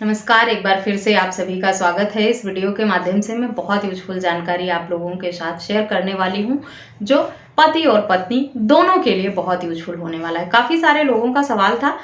नमस्कार, एक बार फिर से आप सभी का स्वागत है। इस वीडियो के माध्यम से मैं बहुत यूजफुल जानकारी आप लोगों के साथ शेयर करने वाली हूं, जो पति और पत्नी दोनों के लिए बहुत यूजफुल होने वाला है। काफ़ी सारे लोगों का सवाल था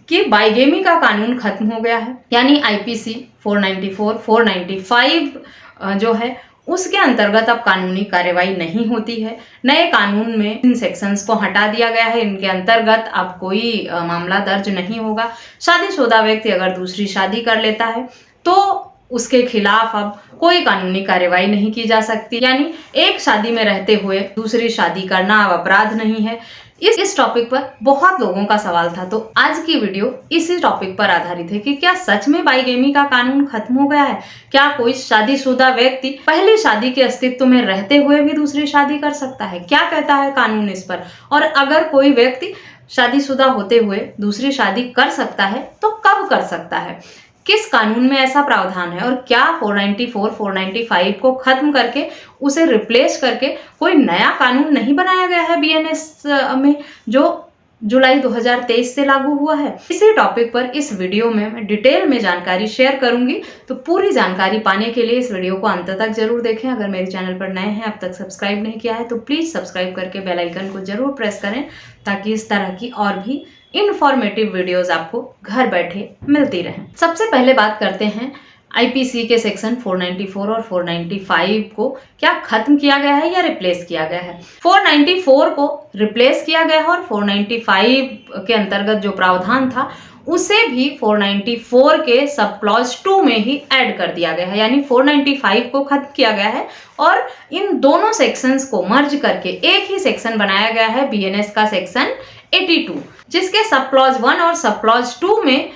कि बाइगेमी का कानून खत्म हो गया है, यानी आईपीसी 494, 495 जो है उसके अंतर्गत अब कानूनी कार्यवाही नहीं होती है। नए कानून में इन सेक्शंस को हटा दिया गया है। इनके अंतर्गत अब कोई मामला दर्ज नहीं होगा। शादीशुदा व्यक्ति अगर दूसरी शादी कर लेता है तो उसके खिलाफ अब कोई कानूनी कार्यवाही नहीं की जा सकती, यानी एक शादी में रहते हुए दूसरी शादी करना अब अपराध नहीं है। इस टॉपिक पर बहुत लोगों का सवाल था, तो आज की वीडियो इसी टॉपिक पर आधारित है कि क्या सच में बाइगेमी का कानून खत्म हो गया है। क्या कोई शादीशुदा व्यक्ति पहली शादी के अस्तित्व में रहते हुए भी दूसरी शादी कर सकता है? क्या कहता है कानून इस पर? और अगर कोई व्यक्ति शादीशुदा होते हुए दूसरी शादी कर सकता है तो कब कर सकता है? किस कानून में ऐसा प्रावधान है? और क्या 494, 495 को खत्म करके उसे रिप्लेस करके कोई नया कानून नहीं बनाया गया है बीएनएस में, जो जुलाई 2023 से लागू हुआ है? इसी टॉपिक पर इस वीडियो में मैं डिटेल में जानकारी शेयर करूंगी, तो पूरी जानकारी पाने के लिए इस वीडियो को अंत तक जरूर देखें। अगर मेरे चैनल पर नए हैं, अब तक सब्सक्राइब नहीं किया है, तो प्लीज सब्सक्राइब करके बेल आइकन को जरूर प्रेस करें, ताकि इस तरह की और भी इन्फॉर्मेटिव वीडियोस आपको घर बैठे मिलती रहें। सबसे पहले बात करते हैं आईपीसी के सेक्शन 494 और 495 को क्या खत्म किया गया है या रिप्लेस किया गया है। 494 को रिप्लेस किया गया है और 495 के अंतर्गत जो प्रावधान था उसे भी 494 के सब क्लॉज 2 में ही ऐड कर दिया गया है, यानी 495 को खत्म किया गया है और इन दोनों सेक्शंस को मर्ज करके एक ही सेक्शन बनाया गया है, बीएनएस का सेक्शन 82, जिसके सब क्लॉज 1 और सब क्लॉज 2 में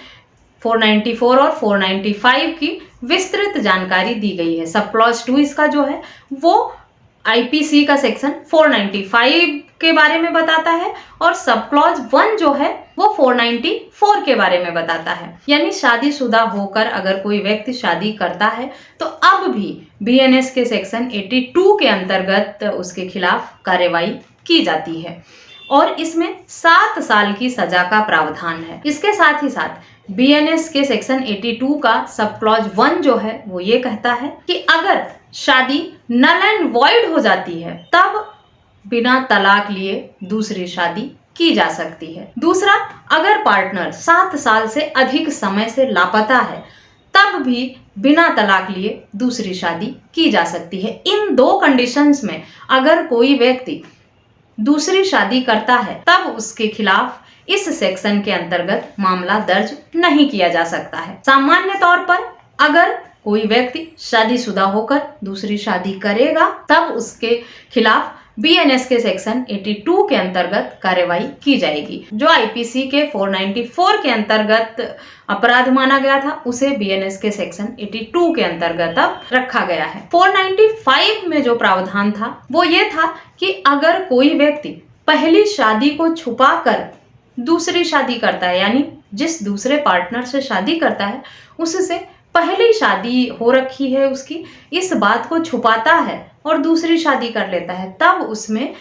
494 और 495 की विस्तृत जानकारी दी गई है। सब क्लॉज 2 इसका जो है वो आईपीसी का सेक्शन 495 के बारे में बताता है और सब क्लॉज 1 जो है वो 494 के बारे में बताता है। यानी शादीशुदा होकर अगर कोई व्यक्ति शादी करता है तो अब भी बीएनएस के सेक्शन 82 के अंतर्गत उसके खिलाफ कार्यवाही की जाती है और इसमें 7 साल की सजा का प्रावधान है। इसके साथ ही साथ बीएनएस के सेक्शन 82 का सब क्लॉज 1 जो है वो ये कहता है कि अगर शादी नल एंड वॉइड हो जाती है तब बिना तलाक लिए दूसरी शादी की जा सकती है। दूसरा, अगर पार्टनर 7 साल से अधिक समय से लापता है तब भी बिना तलाक लिए दूसरी शादी की जा सकती है। इन दो कंडीशंस में अगर कोई व्यक्ति दूसरी शादी करता है तब उसके खिलाफ इस सेक्शन के अंतर्गत मामला दर्ज नहीं किया जा सकता है। सामान्य तौर पर अगर कोई व्यक्ति शादीशुदा होकर दूसरी शादी करेगा तब उसके खिलाफ बीएनएस के सेक्शन 82 के अंतर्गत कार्यवाही की जाएगी। जो आईपीसी के 494 के अंतर्गत अपराध माना गया था उसे बीएनएस के सेक्शन 82 के अंतर्गत अब रखा गया है। 495 में जो प्रावधान था वो ये था कि अगर कोई व्यक्ति पहली शादी को छुपाकर दूसरी शादी करता है, यानी जिस दूसरे पार्टनर से शादी करता है उससे पहली शादी हो रखी है उसकी, इस बात को छुपाता है और दूसरी शादी कर लेता है, तब उसमें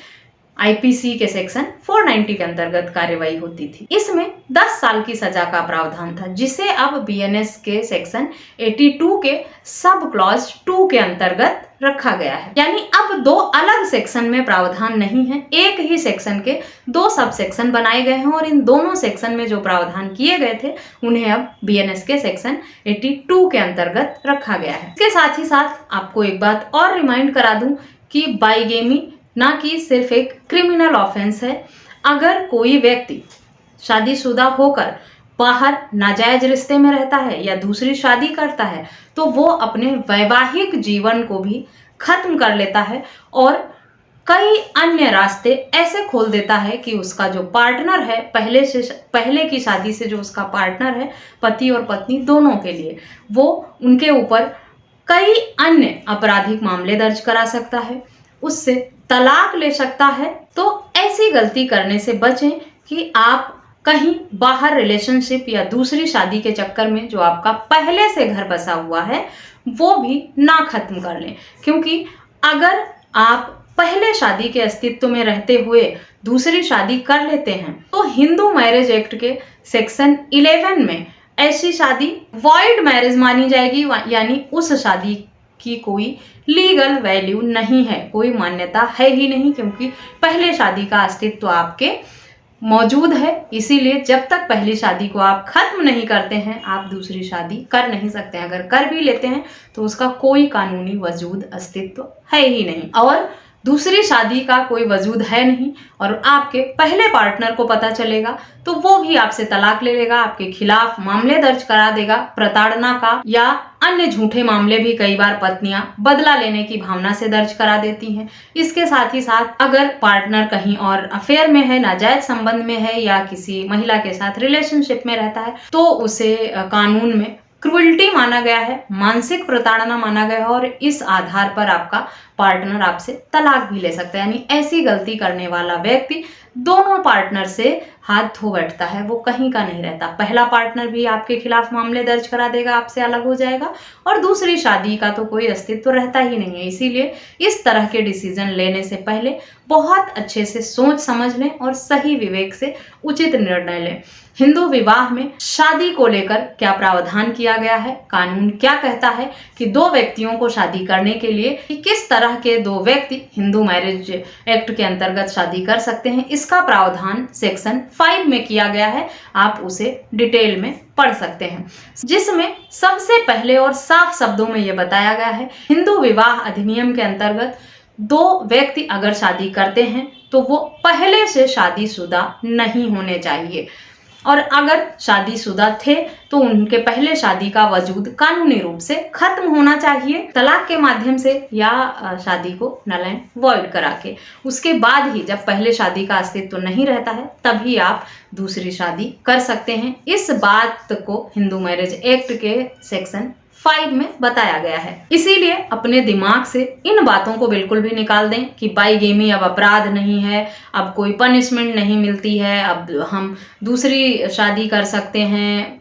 आईपीसी के सेक्शन 490 के अंतर्गत कार्यवाही होती थी। इसमें 10 साल की सजा का प्रावधान था, जिसे अब बीएनएस के सेक्शन 82 के सब क्लॉज 2 के अंतर्गत रखा गया है। यानी अब दो अलग सेक्शन में प्रावधान नहीं है, एक ही सेक्शन के दो सब सेक्शन बनाए गए हैं और इन दोनों सेक्शन में जो प्रावधान किए गए थे उन्हें अब बीएनएस के सेक्शन 82 के अंतर्गत रखा गया है। इसके साथ ही साथ आपको एक बात और रिमाइंड करा दूं कि बाइगेमी ना कि सिर्फ एक क्रिमिनल ऑफेंस है। अगर कोई व्यक्ति शादीशुदा होकर बाहर नाजायज रिश्ते में रहता है या दूसरी शादी करता है तो वो अपने वैवाहिक जीवन को भी खत्म कर लेता है और कई अन्य रास्ते ऐसे खोल देता है कि उसका जो पार्टनर है, पहले की शादी से जो उसका पार्टनर है, पति और पत्नी दोनों के लिए, वो उनके ऊपर कई अन्य आपराधिक मामले दर्ज करा सकता है, उससे तलाक ले सकता है। तो ऐसी गलती करने से बचें कि आप कहीं बाहर रिलेशनशिप या दूसरी शादी के चक्कर में जो आपका पहले से घर बसा हुआ है वो भी ना खत्म कर लें, क्योंकि अगर आप पहले शादी के अस्तित्व में रहते हुए दूसरी शादी कर लेते हैं तो हिंदू मैरिज एक्ट के सेक्शन 11 में ऐसी शादी वॉइड मैरिज मानी जाएगी, यानी उस शादी की कोई लीगल वैल्यू नहीं है, कोई मान्यता है ही नहीं, क्योंकि पहले शादी का अस्तित्व आपके मौजूद है। इसीलिए जब तक पहली शादी को आप खत्म नहीं करते हैं, आप दूसरी शादी कर नहीं सकते हैं। अगर कर भी लेते हैं तो उसका कोई कानूनी वजूद अस्तित्व है ही नहीं, और दूसरी शादी का कोई वजूद है नहीं, और आपके पहले पार्टनर को पता चलेगा तो वो भी आपसे तलाक ले लेगा, आपके खिलाफ मामले दर्ज करा देगा प्रताड़ना का, या अन्य झूठे मामले भी कई बार पत्नियां बदला लेने की भावना से दर्ज करा देती हैं। इसके साथ ही साथ अगर पार्टनर कहीं और अफेयर में है, नाजायज संबंध में है, या किसी महिला के साथ रिलेशनशिप में रहता है, तो उसे कानून में क्रूअल्टी माना गया है, मानसिक प्रताड़ना माना गया है, और इस आधार पर आपका पार्टनर आपसे तलाक भी ले सकता है। यानी ऐसी गलती करने वाला व्यक्ति दोनों पार्टनर से हाथ धो बैठता है, वो कहीं का नहीं रहता। पहला पार्टनर भी आपके खिलाफ मामले दर्ज करा देगा, आपसे अलग हो जाएगा, और दूसरी शादी का तो कोई अस्तित्व रहता ही नहीं है। इसीलिए इस तरह के डिसीजन लेने से पहले बहुत अच्छे से सोच समझ लें और सही विवेक से उचित निर्णय लें। हिंदू विवाह में शादी को लेकर क्या प्रावधान किया गया है, कानून क्या कहता है कि दो व्यक्तियों को शादी करने के लिए किस तरह के दो व्यक्ति हिंदू मैरिज एक्ट के अंतर्गत शादी कर सकते हैं, इसका प्रावधान सेक्शन 5 में किया गया है। आप उसे डिटेल में पढ़ सकते हैं, जिसमें सबसे पहले और साफ शब्दों में यह बताया गया है, हिंदू विवाह अधिनियम के अंतर्गत दो व्यक्ति अगर शादी करते हैं तो वो पहले से शादीशुदा नहीं होने चाहिए, और अगर शादीशुदा थे तो उनके पहले शादी का वजूद कानूनी रूप से खत्म होना चाहिए, तलाक के माध्यम से या शादी को नल एंड वॉइड करा के। उसके बाद ही जब पहले शादी का अस्तित्व नहीं रहता है तभी आप दूसरी शादी कर सकते हैं। इस बात को हिंदू मैरिज एक्ट के सेक्शन 5 में बताया गया है। इसीलिए अपने दिमाग से इन बातों को बिल्कुल भी निकाल दें कि बाईगेमी अब अपराध नहीं है, अब कोई पनिशमेंट नहीं मिलती है, अब हम दूसरी शादी कर सकते हैं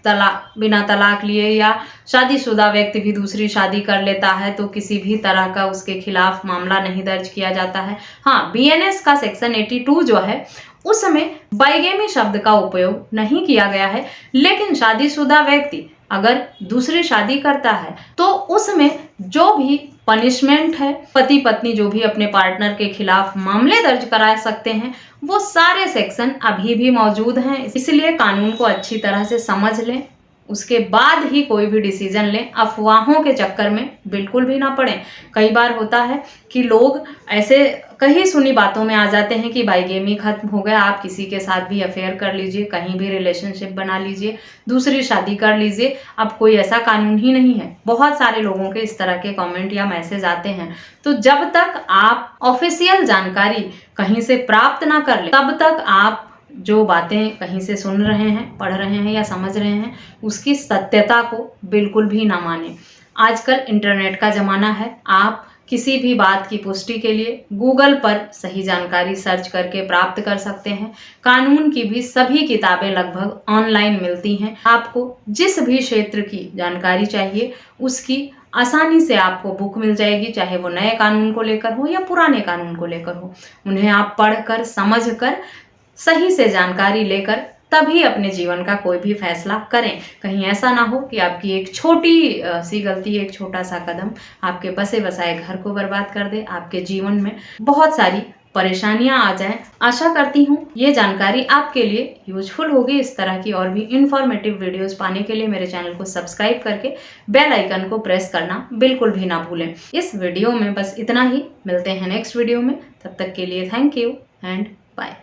बिना तलाक लिए, या शादीशुदा व्यक्ति भी दूसरी शादी कर लेता है तो किसी भी तरह का उसके खिलाफ मामला नहीं दर्ज किया जाता है। हाँ, BNS का सेक्शन 82 जो है उसमें बाईगेमी शब्द का उपयोग नहीं किया गया है, लेकिन शादीशुदा व्यक्ति अगर दूसरी शादी करता है तो उसमें जो भी पनिशमेंट है, पति पत्नी जो भी अपने पार्टनर के खिलाफ मामले दर्ज करा सकते हैं, वो सारे सेक्शन अभी भी मौजूद हैं। इसलिए कानून को अच्छी तरह से समझ लें, उसके बाद ही कोई भी डिसीजन लें। अफवाहों के चक्कर में बिल्कुल भी ना पड़ें। कई बार होता है कि लोग ऐसे कहीं सुनी बातों में आ जाते हैं कि बाईगेमी खत्म हो गया, आप किसी के साथ भी अफेयर कर लीजिए, कहीं भी रिलेशनशिप बना लीजिए, दूसरी शादी कर लीजिए, अब कोई ऐसा कानून ही नहीं है। बहुत सारे लोगों के इस तरह के कमेंट या मैसेज आते हैं। तो जब तक आप ऑफिशियल जानकारी कहीं से प्राप्त ना कर लें, तब तक आप जो बातें कहीं से सुन रहे हैं, पढ़ रहे हैं या समझ रहे हैं, उसकी सत्यता को बिल्कुल भी ना मानें। आजकल इंटरनेट का ज़माना है, आप किसी भी बात की पुष्टि के लिए गूगल पर सही जानकारी सर्च करके प्राप्त कर सकते हैं। कानून की भी सभी किताबें लगभग ऑनलाइन मिलती हैं। आपको जिस भी क्षेत्र की जानकारी चाहिए उसकी आसानी से आपको बुक मिल जाएगी, चाहे वो नए कानून को लेकर हो या पुराने कानून को लेकर हो। उन्हें आप पढ़कर समझकर सही से जानकारी लेकर तभी अपने जीवन का कोई भी फैसला करें। कहीं ऐसा ना हो कि आपकी एक छोटी सी गलती, एक छोटा सा कदम आपके बसे बसाए घर को बर्बाद कर दे, आपके जीवन में बहुत सारी परेशानियां आ जाएं। आशा करती हूँ ये जानकारी आपके लिए यूजफुल होगी। इस तरह की और भी इंफॉर्मेटिव वीडियोस पाने के लिए मेरे चैनल को सब्सक्राइब करके बेल आइकन को प्रेस करना बिल्कुल भी ना भूलें। इस वीडियो में बस इतना ही, मिलते हैं नेक्स्ट वीडियो में। तब तक के लिए थैंक यू एंड बाय।